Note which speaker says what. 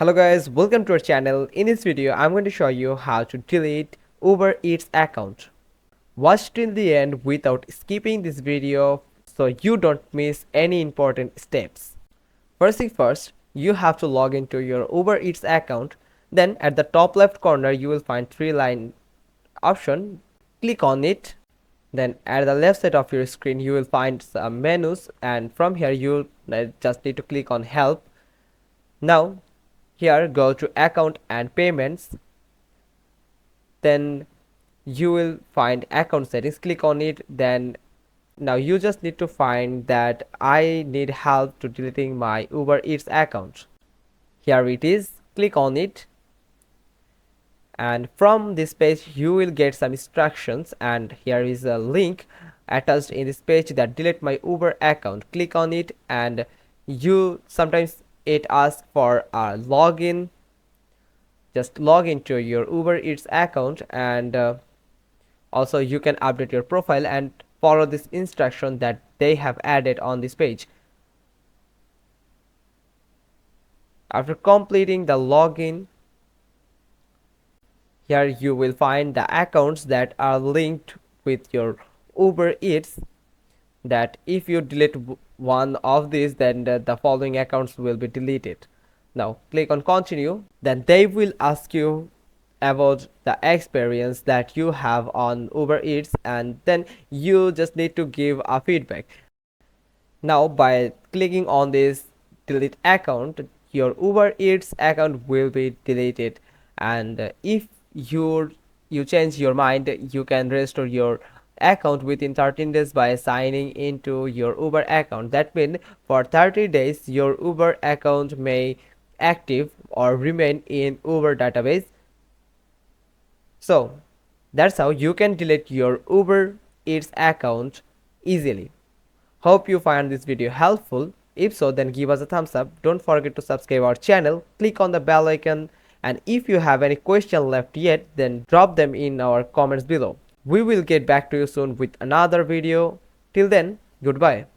Speaker 1: Hello guys, welcome to our channel. In this video, I'm going to show you how to delete Uber Eats account. Watch till the end without skipping this video so you don't miss any important steps. First thing first, you have to log into your Uber Eats account. Then at the top left corner, you will find three-line option. Click on it. Then at the left side of your screen, you will find some menus, and from here you just need to click on help. Now here go to account and payments, then you will find account settings, click on it. Then now you just need to find that I need help to deleting my Uber Eats account. Here it is, click on it, and from this page you will get some instructions, and here is a link attached in this page that delete my Uber account. Click on it, and you sometimes it asks for a login. Just log into your Uber Eats account, and also you can update your profile and follow this instruction that they have added on this page. After completing the login, here you will find the accounts that are linked with your Uber Eats, that if you delete one of these, then the following accounts will be deleted. Now click on continue. Then they will ask you about the experience that you have on Uber Eats, and then you just need to give a feedback. Now by clicking on this delete account, your Uber Eats account will be deleted, and if you change your mind, you can restore your account within 13 days by signing into your Uber account. That means for 30 days your Uber account may active or remain in Uber database. So that's how you can delete your Uber Eats account easily. Hope you find this video helpful. If so, then give us a thumbs up. Don't forget to subscribe our channel, click on the bell icon, and if you have any question left yet, then drop them in our comments below. We will get back to you soon with another video. Till then, goodbye.